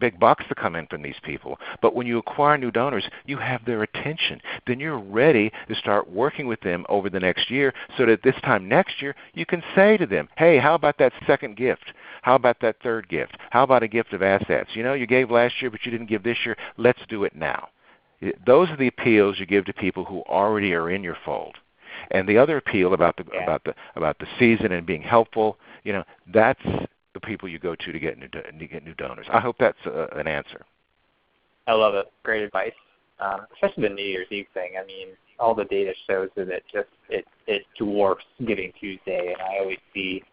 big bucks to come in from these people. But when you acquire new donors, you have their attention. Then you're ready to start working with them over the next year so that this time next year you can say to them, hey, how about that second gift? How about that third gift? How about a gift of assets? You gave last year, but you didn't give this year. Let's do it now. Those are the appeals you give to people who already are in your fold. And the other appeal about the season and being helpful, that's the people you go to get new donors. I hope that's an answer. I love it. Great advice, especially the New Year's Eve thing. I mean, all the data shows that it dwarfs Giving Tuesday, and I always see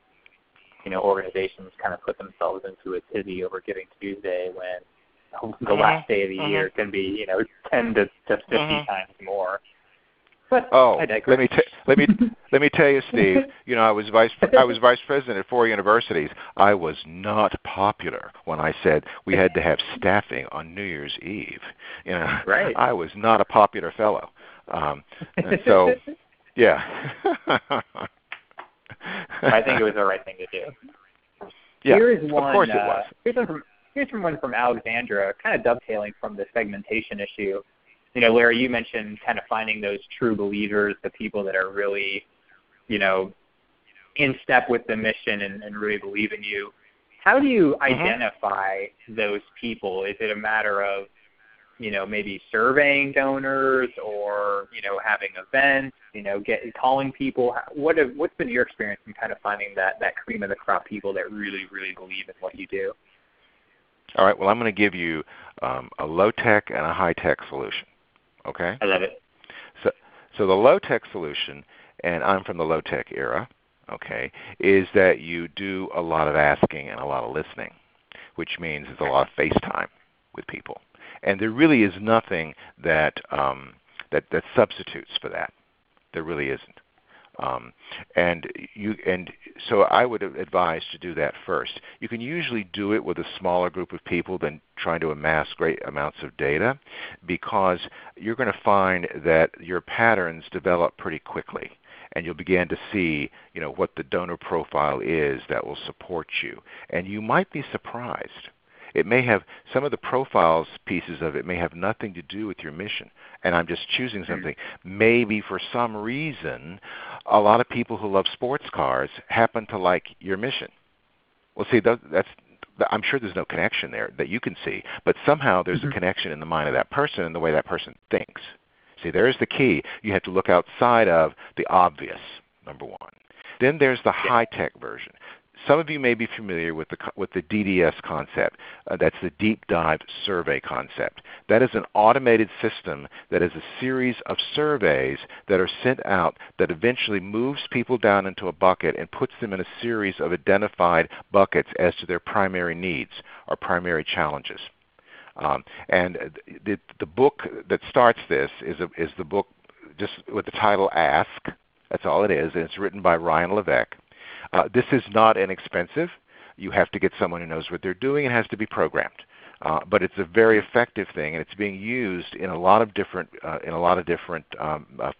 organizations kind of put themselves into a tizzy over Giving Tuesday when the last day of the year can be 10 to 50 times more. But I digress. let me tell you, Steve. I was vice president at 4 universities. I was not popular when I said we had to have staffing on New Year's Eve. Right. I was not a popular fellow. So, yeah. I think it was the right thing to do. Yeah, Here's one, of course it was. Here's one from Alexandra, kind of dovetailing from the segmentation issue. Larry, you mentioned kind of finding those true believers, the people that are really, in step with the mission and really believe in you. How do you identify those people? Is it a matter of, maybe surveying donors or, having events, calling people? What's been your experience in kind of finding that cream of the crop people that really, really believe in what you do? All right. Well, I'm going to give you a low-tech and a high-tech solution. Okay? I love it. So the low-tech solution, and I'm from the low-tech era, okay, is that you do a lot of asking and a lot of listening, which means it's a lot of face time with people. And there really is nothing that that substitutes for that. There really isn't. And so I would advise to do that first. You can usually do it with a smaller group of people than trying to amass great amounts of data, because you're going to find that your patterns develop pretty quickly, and you'll begin to see, what the donor profile is that will support you. And you might be surprised. It may have, some of the profiles pieces of it may have nothing to do with your mission. And I'm just choosing something. Maybe for some reason, a lot of people who love sports cars happen to like your mission. Well, see, I'm sure there's no connection there that you can see, but somehow there's a connection in the mind of that person and the way that person thinks. See, there's the key. You have to look outside of the obvious, number one. Then there's the high-tech version. Some of you may be familiar with the DDS concept. That's the Deep Dive Survey concept. That is an automated system that is a series of surveys that are sent out that eventually moves people down into a bucket and puts them in a series of identified buckets as to their primary needs or primary challenges. And the book that starts this is the book just with the title Ask. That's all it is, and it's written by Ryan Levesque. This is not inexpensive. You have to get someone who knows what they're doing. It has to be programmed, but it's a very effective thing, and it's being used in a lot of different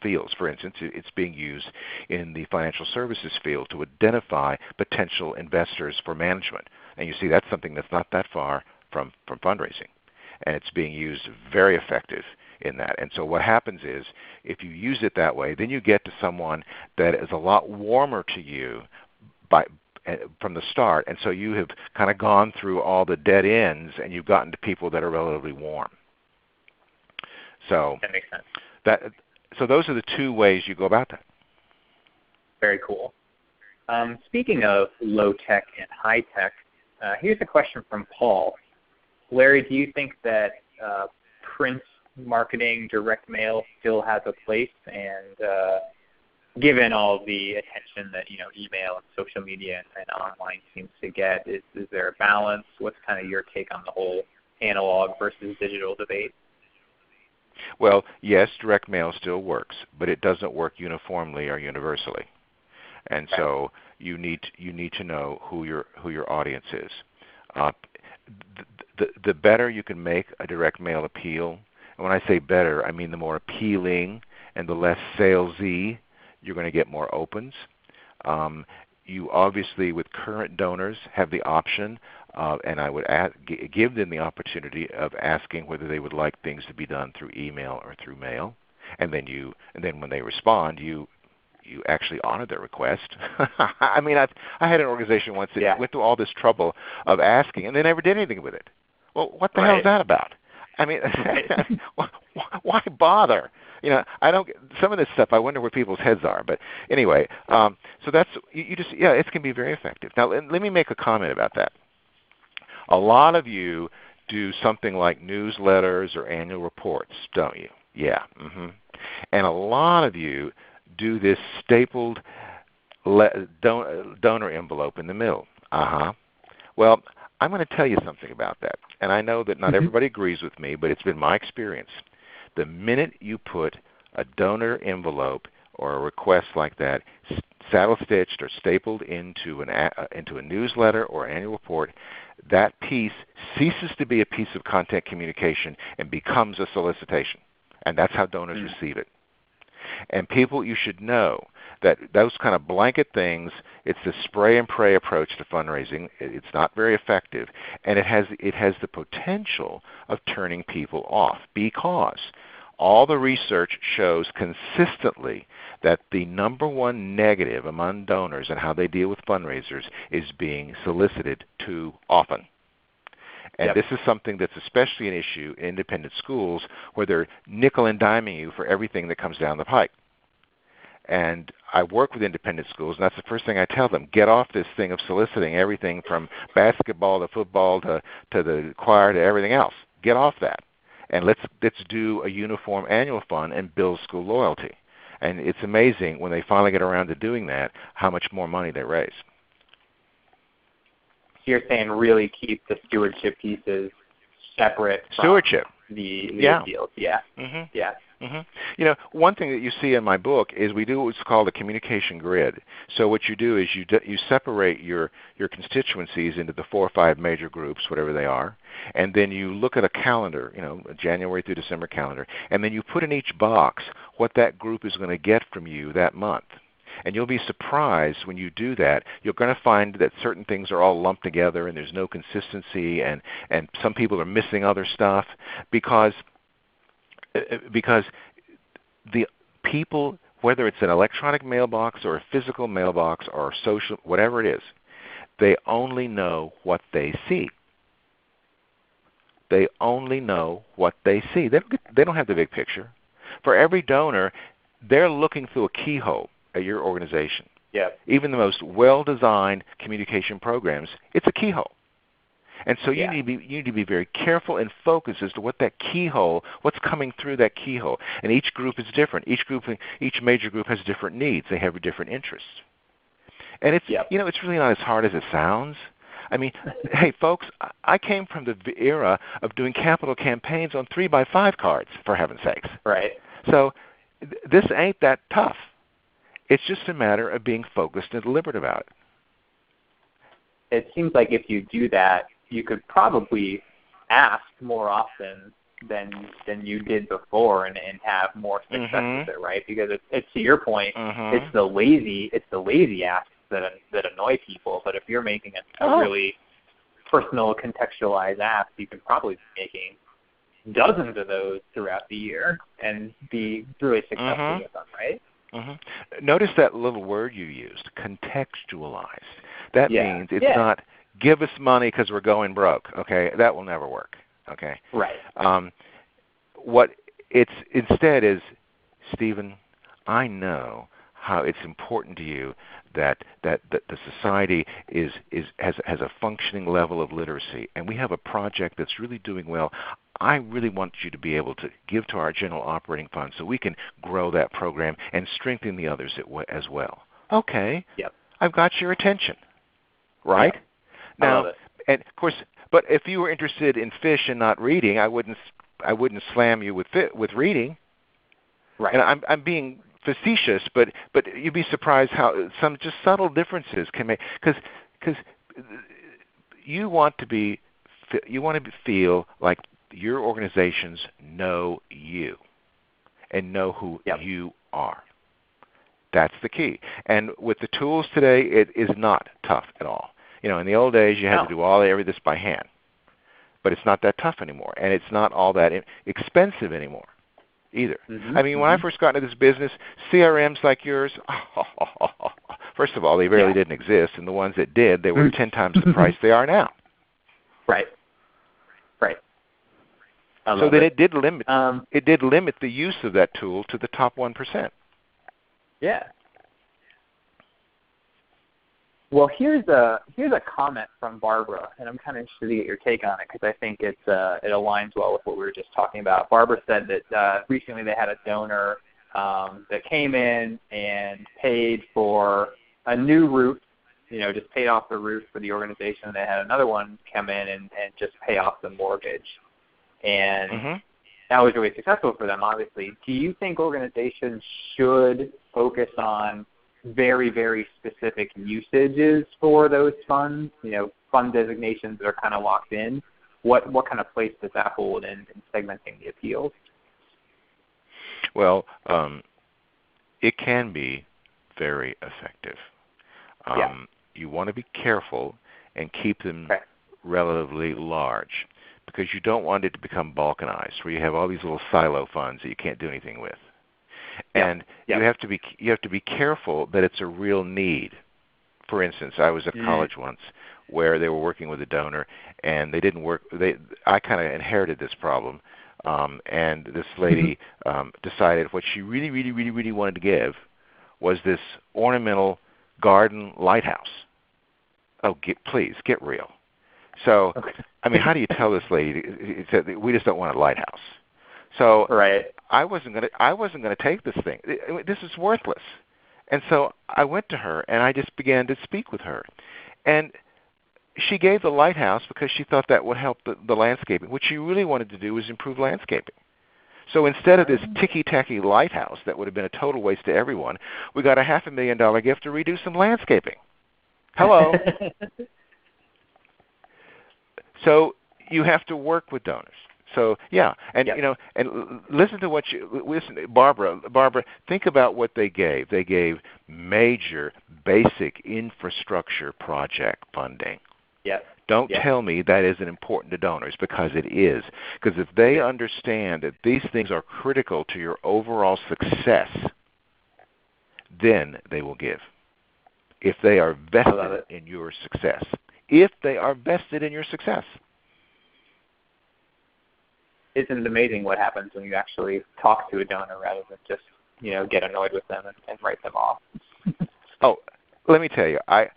fields. For instance, it's being used in the financial services field to identify potential investors for management. And you see, that's something that's not that far from fundraising, and it's being used very effective in that. And so what happens is, if you use it that way, then you get to someone that is a lot warmer to you from the start, and so you have kind of gone through all the dead ends, and you've gotten to people that are relatively warm. So that makes sense. So those are the two ways you go about that. Very cool. Speaking of low tech and high tech, here's a question from Paul. Larry, do you think that print marketing, direct mail still has a place? And given all the attention that email and social media and online seems to get, is there a balance? What's kind of your take on the whole analog versus digital debate? Well, yes, direct mail still works, but it doesn't work uniformly or universally, and so you need to know who your audience is. The better you can make a direct mail appeal, and when I say better, I mean the more appealing and the less salesy, you're going to get more opens. You obviously, with current donors, have the option, and I would give them the opportunity of asking whether they would like things to be done through email or through mail, and then when they respond, you actually honor their request. I mean, I had an organization once that went through all this trouble of asking, and they never did anything with it. Well, what the hell is that about? I mean, why bother? I don't get some of this stuff. I wonder where people's heads are. But anyway, so that's it can be very effective. Now, let me make a comment about that. A lot of you do something like newsletters or annual reports, don't you? Yeah. And a lot of you do this stapled donor envelope in the middle. Well, I'm going to tell you something about that. And I know that not everybody agrees with me, but it's been my experience. The minute you put a donor envelope or a request like that, saddle-stitched or stapled into a newsletter or annual report, that piece ceases to be a piece of content communication and becomes a solicitation. And that's how donors receive it. And people, you should know that those kind of blanket things, it's the spray and pray approach to fundraising. It's not very effective, and it has the potential of turning people off, because all the research shows consistently that the number one negative among donors and how they deal with fundraisers is being solicited too often. And this is something that's especially an issue in independent schools, where they're nickel and diming you for everything that comes down the pike. And I work with independent schools, and that's the first thing I tell them. Get off this thing of soliciting everything from basketball to football to the choir to everything else. Get off that. And let's do a uniform annual fund and build school loyalty. And it's amazing when they finally get around to doing that, how much more money they raise. You're saying really keep the stewardship pieces separate from Stewardship. the Yeah. appeals. Yeah. Mm-hmm. Yeah. Mm-hmm. One thing that you see in my book is we do what's called a communication grid. So what you do is you separate your constituencies into the 4 or 5 major groups, whatever they are, and then you look at a calendar, a January through December calendar, and then you put in each box what that group is going to get from you that month. And you'll be surprised when you do that. You're going to find that certain things are all lumped together and there's no consistency, and some people are missing other stuff because the people, whether it's an electronic mailbox or a physical mailbox or social, whatever it is, they only know what they see. They only know what they see. They don't have the big picture. For every donor, they're looking through a keyhole at your organization. Yeah. Even the most well-designed communication programs, it's a keyhole. And so you need to be very careful and focused as to what that keyhole, what's coming through that keyhole. And each group is different. Each major group has different needs. They have different interests. And it's it's really not as hard as it sounds. I mean, hey folks, I came from the era of doing capital campaigns on 3x5 cards, for heaven's sakes. Right. So this ain't that tough. It's just a matter of being focused and deliberate about it. It seems like if you do that, you could probably ask more often than you did before and have more success with it, right? Because it's to your point, it's the lazy asks that annoy people. But if you're making a really personal, contextualized ask, you can probably be making dozens of those throughout the year and be really successful with them, right? Notice that little word you used, contextualized. That means it's not give us money because we're going broke. Okay, that will never work. Okay, right. What it's instead is, Stephen, I know how it's important to you that the society has a functioning level of literacy, and we have a project that's really doing well. I really want you to be able to give to our general operating fund so we can grow that program and strengthen the others as well. Okay, I've got your attention, right? Yep. Now, and of course, but if you were interested in fish and not reading, I wouldn't slam you with reading. Right. And I'm being facetious, but you'd be surprised how some just subtle differences can make, because you want to feel like your organizations know you and know who you are. That's the key. And with the tools today, it is not tough at all. In the old days, you had to do every this by hand, but it's not that tough anymore, and it's not all that expensive anymore either. I mean, when I first got into this business, CRMs like yours, first of all, they really didn't exist, and the ones that did, they were 10 times the price they are now. Right. So that it did limit the use of that tool to the top 1%. Yeah. Well, here's a comment from Barbara, and I'm kind of interested to get your take on it because I think it aligns well with what we were just talking about. Barbara said that recently they had a donor that came in and paid for a new roof, just paid off the roof for the organization. They had another one come in and just pay off the mortgage, and that was really successful for them, obviously. Do you think organizations should focus on very, very specific usages for those funds, fund designations that are kind of locked in? What kind of place does that hold in segmenting the appeals? Well, it can be very effective. You want to be careful and keep them relatively large, because you don't want it to become balkanized, where you have all these little silo funds that you can't do anything with. And you have to be careful that it's a real need. For instance, I was at college once where they were working with a donor, and they didn't work. I kind of inherited this problem, and this lady decided what she really, really, really, really wanted to give was this ornamental garden lighthouse. Oh, please get real. So, I mean, how do you tell this lady? We just don't want a lighthouse. So I wasn't gonna take this thing. This is worthless. And so I went to her and I just began to speak with her. And she gave the lighthouse because she thought that would help the landscaping. What she really wanted to do was improve landscaping. So instead of this ticky-tacky lighthouse that would have been a total waste to everyone, we got a $500,000 gift to redo some landscaping. Hello. So you have to work with donors. So yeah, and yep. you know, and listen to what Barbara. Think about what they gave. They gave major, basic infrastructure project funding. Yep. Don't tell me that isn't important to donors, because it is. Because if they understand that these things are critical to your overall success, then they will give. If they are vested in your success. If they are vested in your success. Isn't it amazing what happens when you actually talk to a donor rather than just, get annoyed with them and write them off? Oh, let me tell you, I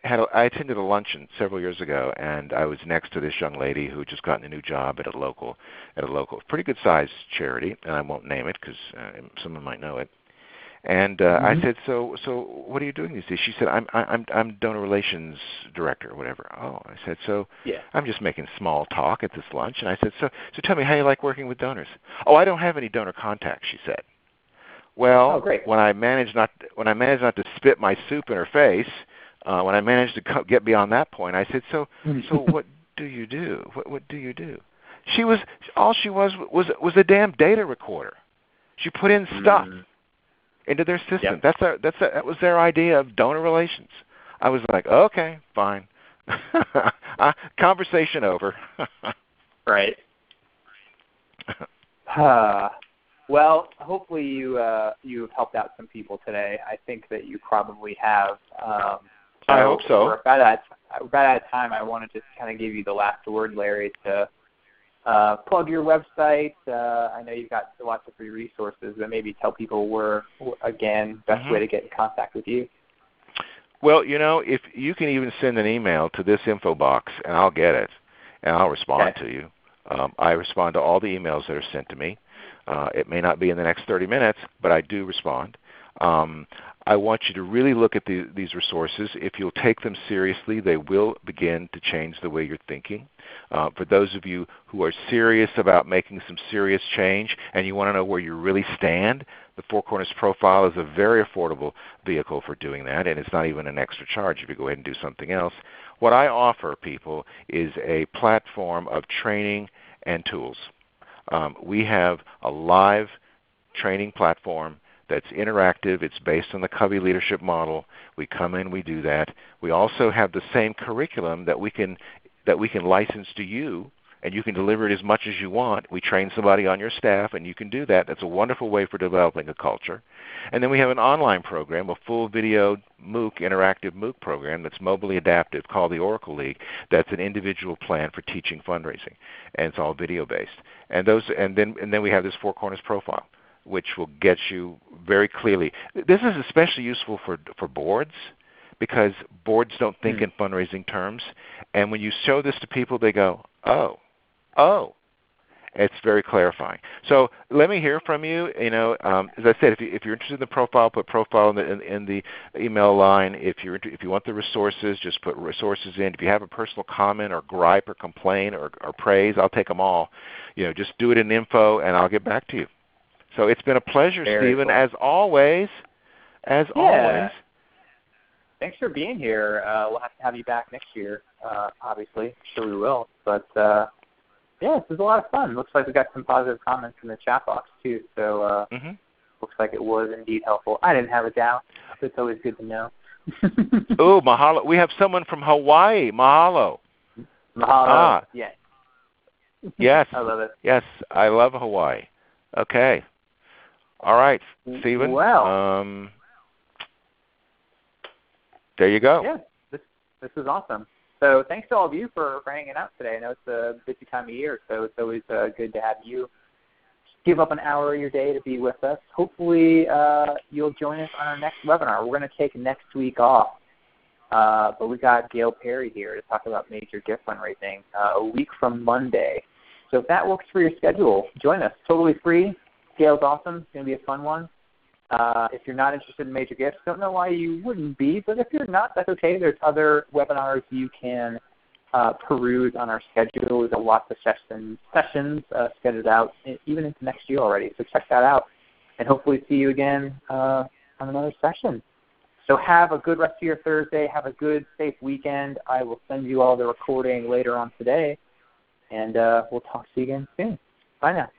attended a luncheon several years ago, and I was next to this young lady who had just gotten a new job at a local pretty good sized charity, and I won't name it because someone might know it. And I said, so what are you doing these days? She said, I'm donor relations director or whatever. Oh, I said, so I'm just making small talk at this lunch. And I said, so tell me how you like working with donors. Oh, I don't have any donor contacts, she said. Well, when I managed not to spit my soup in her face, when I managed to get beyond that point, I said, so what do you do? What do you do? All she was a damn data recorder. She put in stuff into their system. Yep. That was their idea of donor relations. I was like, okay, fine. Conversation over. Right. Well, hopefully you've helped out some people today. I think that you probably have. I hope so. We're about out of time. I want to just kind of give you the last word, Larry, to plug your website. I know you've got lots of free resources, but maybe tell people best way to get in contact with you. Well, if you can even send an email to this info box, and I'll get it, and I'll respond to you. I respond to all the emails that are sent to me. It may not be in the next 30 minutes, but I do respond. I want you to really look at these resources. If you'll take them seriously, they will begin to change the way you're thinking. For those of you who are serious about making some serious change and you want to know where you really stand, the Four Corners Profile is a very affordable vehicle for doing that, and it's not even an extra charge if you go ahead and do something else. What I offer people is a platform of training and tools. We have a live training platform that's interactive. It's based on the Covey leadership model. We come in, we do that. We also have the same curriculum that we can license to you, and you can deliver it as much as you want. We train somebody on your staff, and you can do that. That's a wonderful way for developing a culture. And then we have an online program, a full video MOOC, interactive MOOC program that's mobilely adaptive called the Oracle League. That's an individual plan for teaching fundraising, and it's all video based. And then we have this Four Corners Profile, which will get you very clearly. This is especially useful for boards, because boards don't think in fundraising terms. And when you show this to people, they go, oh. It's very clarifying. So let me hear from you. As I said, if you're interested in the profile, put profile in the email line. If you want the resources, just put resources in. If you have a personal comment or gripe or complaint or praise, I'll take them all. Just do it in info, and I'll get back to you. So it's been a pleasure, Stephen, cool. As always. Always. Thanks for being here. We'll have to have you back next year, obviously. I'm sure we will. But, this was a lot of fun. Looks like we got some positive comments in the chat box, too. So looks like it was indeed helpful. I didn't have a doubt. It's always good to know. Oh, mahalo. We have someone from Hawaii. Mahalo. Mahalo. Yes. Yes. I love it. Yes, I love Hawaii. Okay. All right, Stephen. Well. There you go. Yeah, this is awesome. So thanks to all of you for hanging out today. I know it's a busy time of year, so it's always good to have you give up an hour of your day to be with us. Hopefully you'll join us on our next webinar. We're going to take next week off, but we got Gail Perry here to talk about major gift fundraising a week from Monday. So if that works for your schedule, join us. Totally free. Scale's awesome. It's going to be a fun one. If you're not interested in major gifts, don't know why you wouldn't be, but if you're not, that's okay. There's other webinars you can peruse on our schedule. We've got lots of sessions scheduled out, even into next year already. So check that out, and hopefully see you again on another session. So have a good rest of your Thursday. Have a good, safe weekend. I will send you all the recording later on today, and we'll talk to you again soon. Bye now.